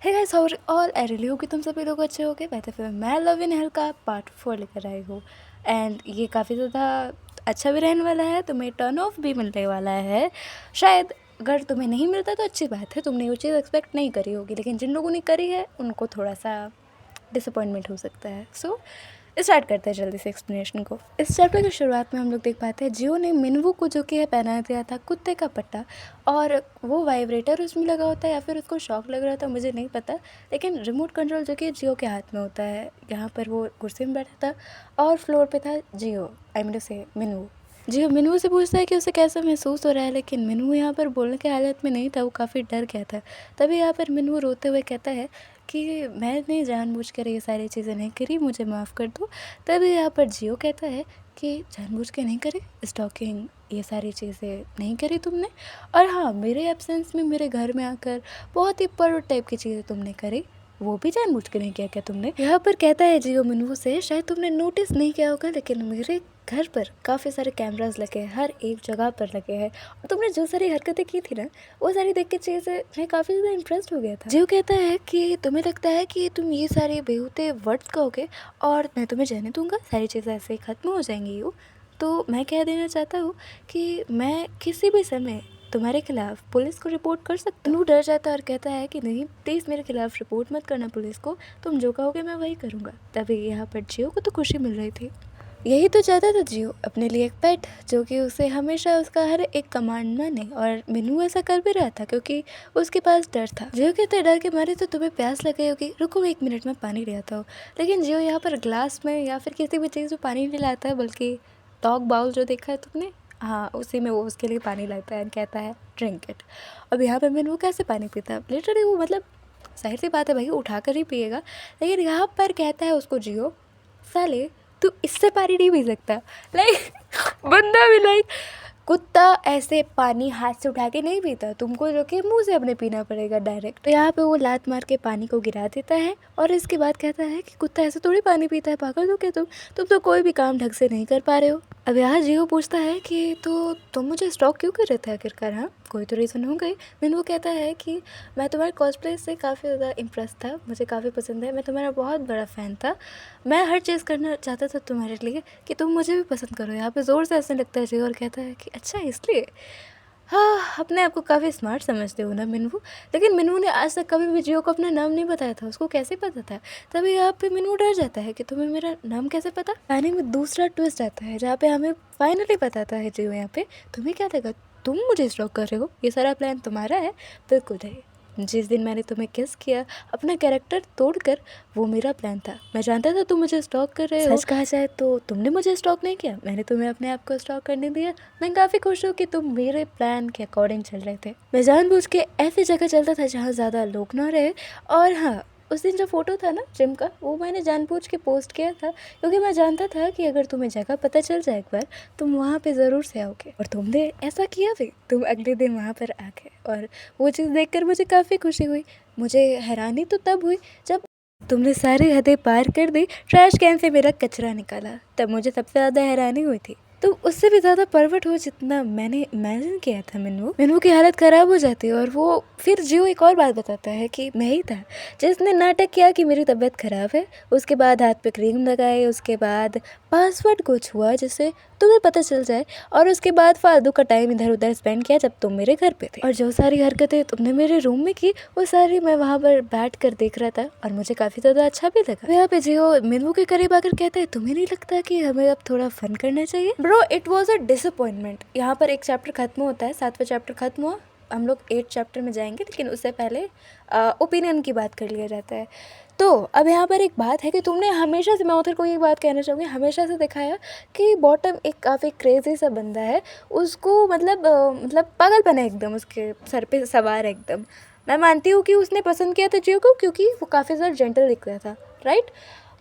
Hey guys, how are all? I really hope कि तुम सभी लोग अच्छे होगे। मैं तो फिर मैं लव इन हेल का पार्ट 4 लेकर आई हूँ एंड ये काफ़ी ज़्यादा अच्छा भी रहने वाला है। तुम्हें टर्न ऑफ भी मिलने वाला है शायद। अगर तुम्हें नहीं मिलता तो अच्छी बात है, तुमने वो चीज़ एक्सपेक्ट नहीं करी होगी, लेकिन जिन लोगों ने करी है उनको थोड़ा सा डिसअपॉइंटमेंट हो सकता है। सो स्टार्ट करते हैं जल्दी से एक्सप्लेनेशन को। इस चैप्टर की शुरुआत में हम लोग देख पाते हैं जियो ने मिनवू को जो कि है पहना दिया था कुत्ते का पट्टा, और वो वाइब्रेटर उसमें लगा होता है या फिर उसको शॉक लग रहा था, मुझे नहीं पता, लेकिन रिमोट कंट्रोल जो कि जियो के हाथ में होता है। यहाँ पर वो कुर्सी में बैठा था और फ्लोर पे था जियो, आई मीन से मिनवू। जियो मिनवू से पूछता है कि उसे कैसा महसूस हो रहा है, लेकिन मिनवू यहाँ पर बोलने की हालत में नहीं था, वो काफ़ी डर गया था। तभी यहाँ पर मिनवू रोते हुए कहता है कि मैंने जानबूझकर ये सारी चीज़ें नहीं करी, मुझे माफ़ कर दो। तभी यहाँ पर जियो कहता है कि जानबूझ के नहीं करी, स्टॉकिंग ये सारी चीज़ें नहीं करी तुमने, और हाँ मेरे एब्सेंस में मेरे घर में आकर बहुत ही पर्व टाइप की चीज़ें तुमने करी, वो भी जानबूझ के नहीं किया क्या तुमने। यहाँ पर कहता है जियो मिनवू से, शायद तुमने नोटिस नहीं किया होगा लेकिन मेरे घर पर काफ़ी सारे कैमरास लगे हैं, हर एक जगह पर लगे हैं, और तुमने जो सारी हरकतें की थी ना वो सारी देख के चीज़ मैं काफ़ी ज़्यादा इंप्रेस्ड हो गया था। जियो कहता है कि तुम्हें लगता है कि तुम ये सारे बेहूते वर्ड्स कहोगे और मैं तुम्हें जाने दूंगा, सारी चीज़ें ऐसे ही ख़त्म हो जाएंगी। यू तो मैं कह देना चाहता हूँ कि मैं किसी भी समय तुम्हारे खिलाफ पुलिस को रिपोर्ट कर सकता हूँ। डर जाता है और कहता है कि नहीं प्लीज़ मेरे खिलाफ रिपोर्ट मत करना पुलिस को, तुम जो कहोगे मैं वही करूँगा। तभी यहाँ पर जियो को तो खुशी मिल रही थी, यही तो चाहता था जियो, अपने लिए एक पेट जो कि उसे हमेशा उसका हर एक कमांड माने, और मिनू ऐसा कर भी रहा था क्योंकि उसके पास डर था। जियो कहते डर के मारे तो तुम्हें प्यास लगी होगी, रुको 1 मिनट में पानी ले आता हूँ। लेकिन जियो यहाँ पर ग्लास में या फिर किसी भी चीज़ में पानी नहीं लाता है, बल्कि टॉक बाउल जो देखा है तुमने, हाँ उसी में वो उसके लिए पानी लाता है, कहता है ड्रिंक इट। अब यहाँ पर मिनू कैसे पानी पीता है, लिटरली वो मतलब जाहिर सी बात है भाई उठा कर ही पिएगा, लेकिन यहाँ पर कहता है उसको जियो, साले तू इससे पानी नहीं पी सकता। लाइक बंदा भी लाइक कुत्ता ऐसे पानी हाथ से उठा के नहीं पीता, तुमको जो कि मुंह से अपने पीना पड़ेगा डायरेक्ट। तो यहाँ पे वो लात मार के पानी को गिरा देता है और इसके बाद कहता है कि कुत्ता ऐसे थोड़ी पानी पीता है, पागल हो क्या तुम तो कोई भी काम ढंग से नहीं कर पा रहे हो। अब यहाँ जियो पूछता है कि तो तुम मुझे स्टॉक क्यों कर रहे थे आखिरकार, हाँ कोई तो रीज़न हो गई। मैंने वो कहता है कि मैं तुम्हारे कॉस्प्ले से काफ़ी ज़्यादा इम्प्रेस था, मुझे काफ़ी पसंद है, मैं तुम्हारा बहुत बड़ा फ़ैन था, मैं हर चीज़ करना चाहता था तुम्हारे लिए कि तुम मुझे भी पसंद करो। यहाँ पे ज़ोर से हंसने लगता है जियो और कहता है कि अच्छा इसलिए, हाँ अपने आप को काफ़ी स्मार्ट समझते हो ना मिनवू। लेकिन मिनवू ने आज तक कभी भी जियो को अपना नाम नहीं बताया था, उसको कैसे पता था। तभी यहाँ पे मिनवू डर जाता है कि तुम्हें मेरा नाम कैसे पता। कहानी में दूसरा ट्विस्ट आता है जहाँ पे हमें फाइनली बताता है जियो यहाँ पे, तुम्हें क्या लगा तुम मुझे स्टॉक कर रहे हो, ये सारा प्लान तुम्हारा है। बिल्कुल है, जिस दिन मैंने तुम्हें किस किया अपना कैरेक्टर तोड़कर, वो मेरा प्लान था, मैं जानता था तुम मुझे स्टॉक कर रहे हो। सच कहा जाए तो तुमने मुझे स्टॉक नहीं किया, मैंने तुम्हें अपने आप को स्टॉक करने दिया। मैं काफ़ी खुश हूँ कि तुम मेरे प्लान के अकॉर्डिंग चल रहे थे। मैं जानबूझ के ऐसी जगह चलता था जहाँ ज़्यादा लोग ना रहे, और हाँ उस दिन जो फ़ोटो था ना जिम का, वो मैंने जानबूझ के पोस्ट किया था क्योंकि मैं जानता था कि अगर तुम्हें जगह पता चल जाए एक बार, तुम वहाँ पे ज़रूर से आओगे, और तुमने ऐसा किया भी, तुम अगले दिन वहाँ पर आ गए, और वो चीज़ देखकर मुझे काफ़ी खुशी हुई। मुझे हैरानी तो तब हुई जब तुमने सारी हदें पार कर दी, ट्रैश कैन से मेरा कचरा निकाला, तब मुझे सबसे ज़्यादा हैरानी हुई थी। तो उससे भी ज़्यादा परवट हो जितना मैंने इमेजिन किया था। मिनू की हालत ख़राब हो जाती है, और वो फिर जियो एक और बात बताता है कि मैं ही था जिसने नाटक किया कि मेरी तबीयत ख़राब है, उसके बाद हाथ पे क्रीम लगाए, उसके बाद पासवर्ड कुछ हुआ जिससे तुम्हें पता चल जाए, और उसके बाद फालतू का टाइम इधर उधर स्पेंड किया जब तुम मेरे घर पे थे, और जो सारी हरकतें तुमने मेरे रूम में की वो सारी मैं वहाँ पर बैठ कर देख रहा था, और मुझे काफ़ी ज़्यादा अच्छा भी लगा। यहाँ पे जियो मिनू के करीब आकर कहता है तुम्हें नहीं लगता कि हमें अब थोड़ा फन करना चाहिए। Bro it was a disappointment. यहाँ पर एक चैप्टर खत्म होता है, 7वां चैप्टर खत्म हुआ, हम लोग 8 चैप्टर में जाएंगे, लेकिन उससे पहले ओपिनियन की बात कर लिया जाता है। तो अब यहाँ पर एक बात है कि तुमने हमेशा से, मैं उधर को ये बात कहना चाहूँगी, हमेशा से दिखाया कि बॉटम एक काफ़ी क्रेजी सा बंदा है, उसको मतलब पागलपन है एकदम उसके सर पे सवार है एकदम। मैं मानती हूँ कि उसने पसंद किया था जियो को क्योंकि वो काफ़ी ज़्यादा जेंटल दिख रहा था, राइट।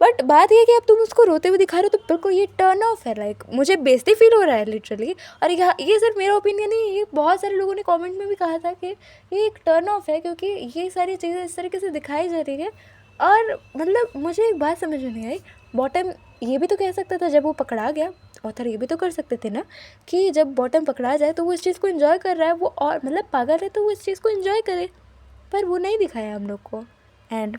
बट बात ये है कि अब तुम उसको रोते हुए दिखा रहे हो तो बिल्कुल ये टर्न ऑफ है। लाइक मुझे बेइज्जती फील हो रहा है लिटरली, और ये सिर्फ मेरा ओपिनियन नहीं, ये बहुत सारे लोगों ने कमेंट में भी कहा था कि ये एक टर्न ऑफ है क्योंकि ये सारी चीज़ें इस तरीके से दिखाई जा रही है। और मतलब मुझे एक बात समझ में नहीं आई, बॉटम ये भी तो कह सकता था जब वो पकड़ा गया, ऑथर ये भी तो कर सकते थे ना कि जब बॉटम पकड़ा जाए तो वो इस चीज़ को एंजॉय कर रहा है, वो और मतलब पागल है तो वो इस चीज़ को एंजॉय करे, पर वो नहीं दिखाया हम लोग को। एंड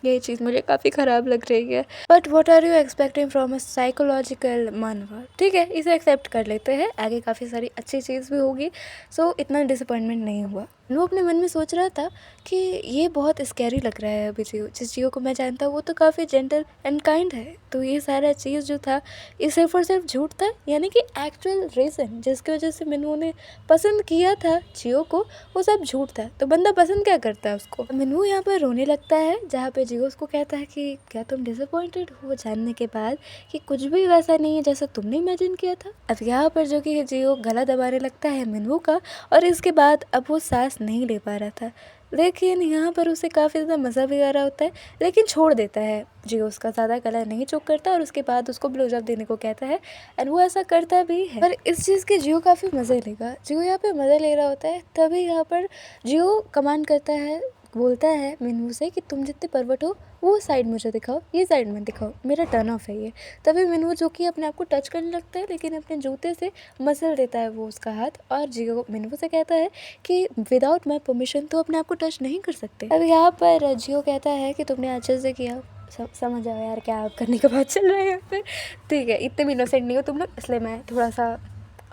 ये चीज़ मुझे काफ़ी ख़राब लग रही है। But what are you expecting from a psychological मनवा, ठीक है इसे एक्सेप्ट कर लेते हैं, आगे काफ़ी सारी अच्छी चीज़ भी होगी, सो इतना डिसअपॉइंटमेंट नहीं हुआ। वो अपने मन में सोच रहा था कि ये बहुत स्कैरी लग रहा है अभी जियो, जिस जियो को मैं जानता हूँ वो तो काफ़ी जेंटल एंड काइंड है, तो ये सारा चीज़ जो था ये सिर्फ और सिर्फ झूठ था, यानी कि एक्चुअल रीज़न जिसकी वजह से मिनू ने पसंद किया था जियो को वो सब झूठ था। तो बंदा पसंद क्या करता है उसको। मिनू यहाँ पर रोने लगता है, जहाँ पे जियो उसको कहता है कि क्या तुम डिसअपॉइंटेड हो जानने के बाद कि कुछ भी वैसा नहीं है जैसा तुमने इमेजिन किया था। अब यहाँ पर जो कि जियो गला दबाने लगता है मिनू का, और इसके बाद अब वो सांस नहीं ले पा रहा था, लेकिन यहाँ पर उसे काफ़ी ज़्यादा मज़ा भी आ रहा होता है, लेकिन छोड़ देता है जियो उसका ज़्यादा गला नहीं चोक करता और उसके बाद उसको ब्लोजॉब देने को कहता है, एंड वो ऐसा करता भी है। पर इस चीज़ के जियो काफ़ी मज़े लेगा, जियो यहाँ पे मज़े ले रहा होता है, तभी यहाँ पर जियो कमांड करता है, बोलता है मिनू से कि तुम जितने परवट हो वो साइड मुझे दिखाओ, ये साइड में दिखाओ, मेरा टर्न ऑफ है ये। तभी मिनू जो कि अपने आप को टच करने लगता है, लेकिन अपने जूते से मसल देता है वो उसका हाथ, और जियो मिनू से कहता है कि विदाउट माई परमिशन तो अपने आप को टच नहीं कर सकते। अब यहाँ पर जियो कहता है कि तुमने अच्छे से किया, समझ आओ यार क्या आप करने के बाद चल रहा है यहाँ पे, ठीक है इतने भी इनोसेंट नहीं हो तुम लोग, इसलिए मैं थोड़ा सा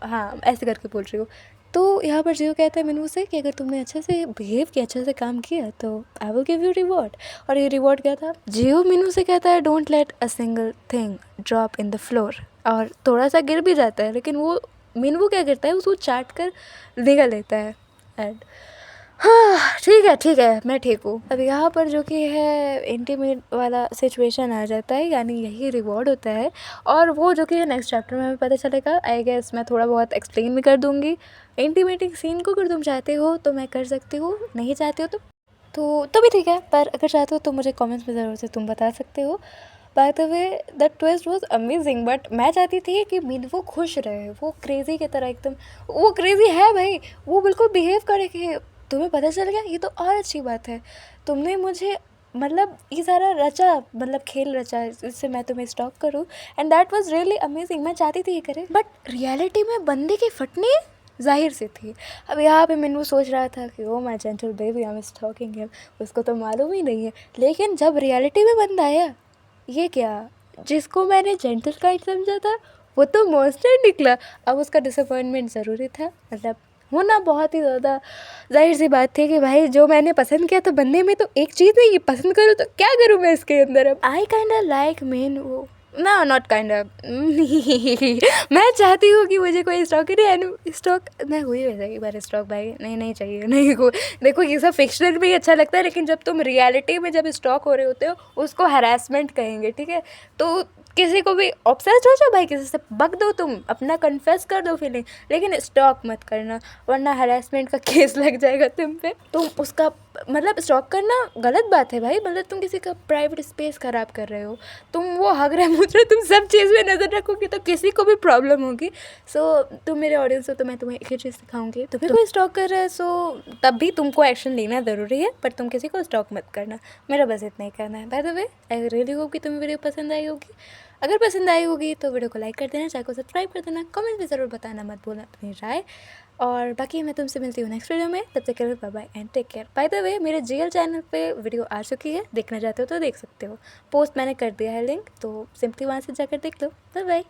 हाँ ऐसे करके बोल रही हूँ। तो यहाँ पर जियो कहता है मिनू से कि अगर तुमने अच्छे से बिहेव किया, अच्छे से काम किया तो I will give you reward. और ये रिवॉर्ड क्या था, जियो मिनू से कहता है don't let a single thing drop in the floor, और थोड़ा सा गिर भी जाता है, लेकिन वो मिनू क्या करता है उसको चाट कर निकल लेता है। एंड हाँ ठीक है मैं ठीक हूँ। अब यहाँ पर जो कि है इंटीमेट वाला सिचुएशन आ जाता है, यानी यही रिवॉर्ड होता है, और वो जो कि है नेक्स्ट चैप्टर में हमें पता चलेगा। आई गेस मैं थोड़ा बहुत एक्सप्लेन भी कर दूँगी इंटीमेटिंग सीन को, अगर तुम चाहते हो तो मैं कर सकती हूँ, नहीं चाहते हो तो भी ठीक है, पर अगर चाहते हो तो मुझे कमेंट्स में ज़रूर से तुम बता सकते हो। Bye the way the twist was amazing, but मैं चाहती थी कि मीन वो खुश रहे, वो क्रेज़ी की तरह एकदम, वो क्रेज़ी है भाई, वो बिल्कुल बिहेव करे कि तुम्हें पता चल गया, ये तो और अच्छी बात है, तुमने मुझे मतलब ये सारा रचा, मतलब खेल रचा इससे मैं तुम्हें स्टॉक करूँ, and that was really amazing. मैं चाहती थी ये करे, बट रियलिटी में बंदे की फटने ज़ाहिर सी थी। अब यहाँ पे मैंने सोच रहा था कि oh my gentle baby I am stalking him, उसको तो मालूम ही नहीं है, लेकिन जब रियलिटी में बंदा आया, ये क्या, जिसको मैंने जेंटल काइंड समझा था वो तो मॉन्स्टर निकला। अब उसका डिसअपॉइंटमेंट ज़रूरी था, मतलब होना बहुत ही ज़्यादा ज़ाहिर सी बात थी कि भाई जो मैंने पसंद किया था बंदे में, तो एक चीज़ नहीं पसंद करूँ तो क्या करूँ मैं इसके अंदर। अब आई काइंड लाइक मेन वो ना नॉट काइंड मैं चाहती हूँ कि मुझे कोई स्टॉक करे, स्टॉक मैं हुई वैसे एक बार स्टॉक भाई, नहीं चाहिए, नहीं को देखो ये सब फिक्शनल में ही अच्छा लगता है, लेकिन जब तुम रियलिटी में जब स्टॉक हो रहे होते हो उसको हरासमेंट कहेंगे, ठीक है। तो किसी को भी ऑब्सेस्ड हो जाओ भाई, किसी से बक दो, तुम अपना कन्फेस कर दो फीलिंग, लेकिन स्टॉक मत करना, वरना हरासमेंट का केस लग जाएगा तुम पे। तुम उसका मतलब स्टॉक करना गलत बात है भाई, मतलब तुम किसी का प्राइवेट स्पेस खराब कर रहे हो, तुम वो हग रहे मुझ रहे, तुम सब चीज़ में नज़र रखोगे तो किसी को भी प्रॉब्लम होगी। सो तुम मेरे ऑडियंस हो तो मैं तुम्हें एक ही चीज़ सिखाऊंगी, तुम्हें कोई स्टॉक कर रहा है सो तब भी तुमको एक्शन लेना ज़रूरी है, पर तुम किसी को स्टॉक मत करना, मेरा बस इतना ही कहना है। Bye the way I really hope कि तुम्हें वीडियो पसंद आई होगी, अगर पसंद आई होगी तो वीडियो को लाइक कर देना, चैनल को सब्सक्राइब कर देना, कमेंट में ज़रूर बताना मत भूलना अपनी राय, और बाकी मैं तुमसे मिलती हूँ नेक्स्ट वीडियो में, तब तक के लिए bye bye and take care. By the way मेरे जीएल चैनल पे वीडियो आ चुकी है, देखना चाहते हो तो देख सकते हो, पोस्ट मैंने कर दिया है लिंक, तो सिंपली वहाँ से जाकर देख लो। Bye bye.